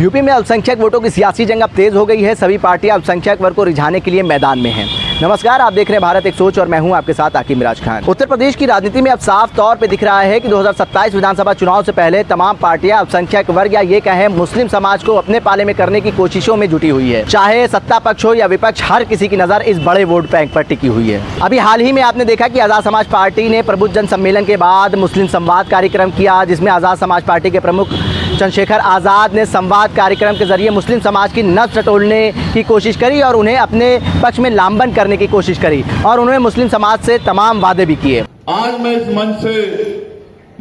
UP में अल्पसंख्यक वोटों की सियासी जंग अब तेज हो गई है। सभी पार्टियां अल्पसंख्यक वर्ग को रिझाने के लिए मैदान में हैं। नमस्कार, आप देख रहे हैं भारत एक सोच और मैं हूं आपके साथ आकिब मिराज खान। उत्तर प्रदेश की राजनीति में अब साफ तौर पे दिख रहा है कि 2027 विधानसभा चुनाव से पहले तमाम पार्टियां अल्पसंख्यक वर्ग या ये कहें मुस्लिम समाज को अपने पाले में करने की कोशिशों में जुटी हुई है। चाहे सत्ता पक्ष हो या विपक्ष, हर किसी की नजर इस बड़े वोट बैंक पर टिकी हुई है। अभी हाल ही में आपने देखा कि आज़ाद समाज पार्टी ने प्रबुद्ध जन सम्मेलन के बाद मुस्लिम संवाद कार्यक्रम किया, जिसमें आज़ाद समाज पार्टी के प्रमुख चंद्रशेखर आज़ाद ने संवाद कार्यक्रम के जरिए मुस्लिम समाज की नस टटोलने की कोशिश करी और उन्हें अपने पक्ष में लामबंद करने की कोशिश करी और उन्होंने मुस्लिम समाज से तमाम वादे भी किए। आज मैं इस मंच से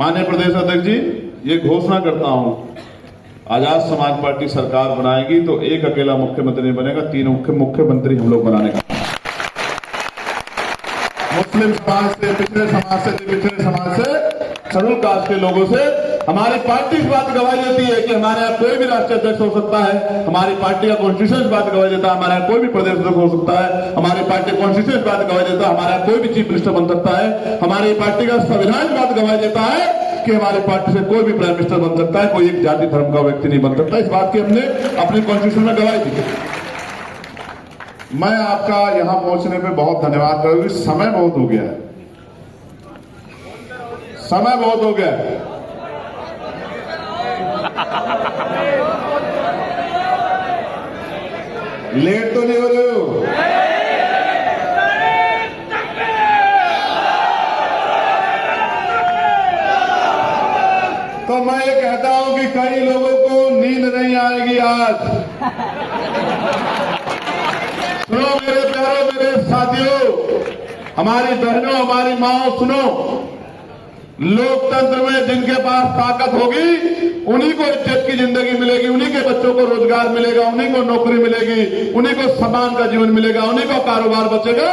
माननीय प्रदेश अध्यक्ष जी ये घोषणा करता हूं, आजाद समाज पार्टी सरकार बनाएगी तो एक अकेला मुख्यमंत्री नहीं बनेगा, 3 मुख्यमंत्री हम लोग बनाने का। मुस्लिम समाज से, पिछड़े समाज से, पिछड़े समाज से, शेड्यूल कास्ट के लोगों से हमारी पार्टी इस बात गवाही देती है कि हमारे यहाँ कोई भी राष्ट्रीय अध्यक्ष हो सकता है। हमारी पार्टी का कॉन्स्टिट्यूशन इस बात गवाही देता है हमारे यहाँ कोई भी प्रदेश अध्यक्ष हो सकता है। हमारी पार्टी कॉन्स्टिट्यूशन इस बात गवाही देता है हमारे यहाँ कोई भी चीफ मिनिस्टर बन सकता है। हमारी पार्टी का संविधान इस बात गवाही देता है कि हमारी पार्टी से कोई भी प्राइम मिनिस्टर बन सकता है, कोई एक जाति धर्म का व्यक्ति नहीं बन सकता। इस बात की हमने अपने कॉन्स्टिट्यूशन में गवाही दी। मैं आपका यहां पहुंचने पे बहुत धन्यवाद करूंगी। समय बहुत हो गया है, समय बहुत हो गया है। लेट तो नहीं हो रहे हो? तो मैं ये कहता हूं कि कई लोगों को नींद नहीं आएगी आज। सुनो मेरे प्यारों, मेरे साथियों, हमारी बहनों, हमारी माओ, सुनो, लोकतंत्र में जिनके पास ताकत होगी उन्हीं को इज्जत की जिंदगी मिलेगी, उन्हीं के बच्चों को रोजगार मिलेगा, उन्हीं को नौकरी मिलेगी, उन्हीं को सम्मान का जीवन मिलेगा, उन्हीं को कारोबार बचेगा,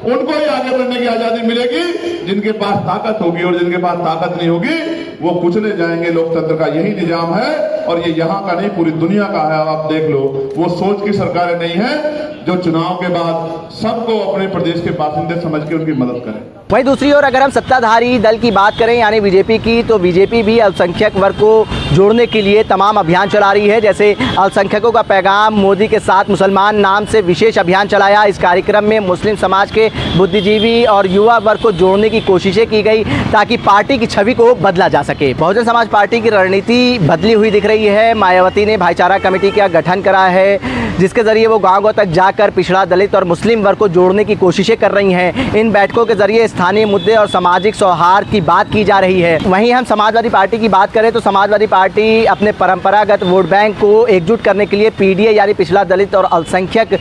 उनको ही आगे बढ़ने की आजादी मिलेगी। जिनके पास ताकत होगी और जिनके पास ताकत नहीं होगी वो कुचले जाएंगे। लोकतंत्र का यही निजाम है और ये यहाँ का नहीं पूरी दुनिया का है। आप देख लो, वो सोच की सरकारें नहीं है जो चुनाव के बाद सबको अपने प्रदेश के बासिंदे समझ के उनकी मदद करें। वहीं दूसरी ओर अगर हम सत्ताधारी दल की बात करें यानी बीजेपी की, तो बीजेपी भी अल्पसंख्यक वर्ग को जोड़ने के लिए तमाम अभियान चला रही है। जैसे अल्पसंख्यकों का पैगाम मोदी के साथ मुसलमान नाम से विशेष अभियान चलाया। इस कार्यक्रम में मुस्लिम समाज के बुद्धिजीवी और युवा वर्ग को जोड़ने की कोशिशें की गई ताकि पार्टी की छवि को बदला जा सके। बहुजन समाज पार्टी की रणनीति बदली हुई दिख रही है। मायावती ने भाईचारा कमेटी का गठन करा है, जिसके जरिए वो गाँव तक जाकर पिछड़ा, दलित और मुस्लिम वर्ग को जोड़ने की कोशिशें कर रही हैं। इन बैठकों के जरिए स्थानीय मुद्दे और सामाजिक सौहार्द की बात की जा रही है। वहीं हम समाजवादी पार्टी की बात करें तो समाजवादी पार्टी अपने परंपरागत वोट बैंक को एकजुट करने के लिए पीडीए यानी पिछड़ा, दलित और अल्पसंख्यक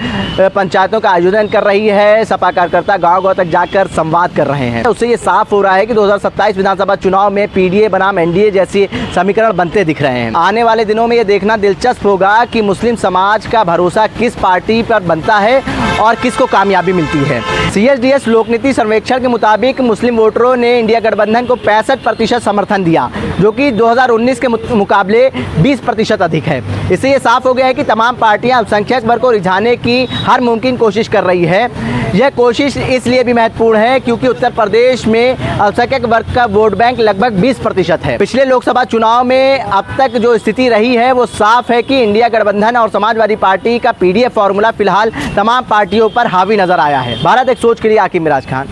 पंचायतों का आयोजन कर रही है। सपा कार्यकर्ता गाँव तक जाकर संवाद कर रहे हैं। उससे ये साफ हो रहा है कि 2027 विधानसभा चुनाव में पीडीए बनाम एनडीए जैसे समीकरण बनते दिख रहे हैं। आने वाले दिनों में ये देखना दिलचस्प होगा कि मुस्लिम समाज का भरोसा किस पार्टी पर बनता है और किसको कामयाबी मिलती है। CSDS लोकनीति सर्वेक्षण के मुताबिक मुस्लिम वोटरों ने इंडिया गठबंधन को 65% समर्थन दिया, जो कि 2019 के मुकाबले 20% अधिक है। इससे ये साफ हो गया है कि तमाम पार्टियां अल्पसंख्यक वर्ग को रिझाने की हर मुमकिन कोशिश कर रही है। यह कोशिश इसलिए भी महत्वपूर्ण है क्योंकि उत्तर प्रदेश में अल्पसंख्यक वर्ग का वोट बैंक लगभग 20% है। पिछले लोकसभा चुनाव में अब तक जो स्थिति रही है वो साफ है कि इंडिया गठबंधन और समाजवादी पार्टी का पीडीए फॉर्मूला फिलहाल तमाम पार्टियों पर हावी नजर आया है। भारत एक सोच के लिए आकिब मिराज खान।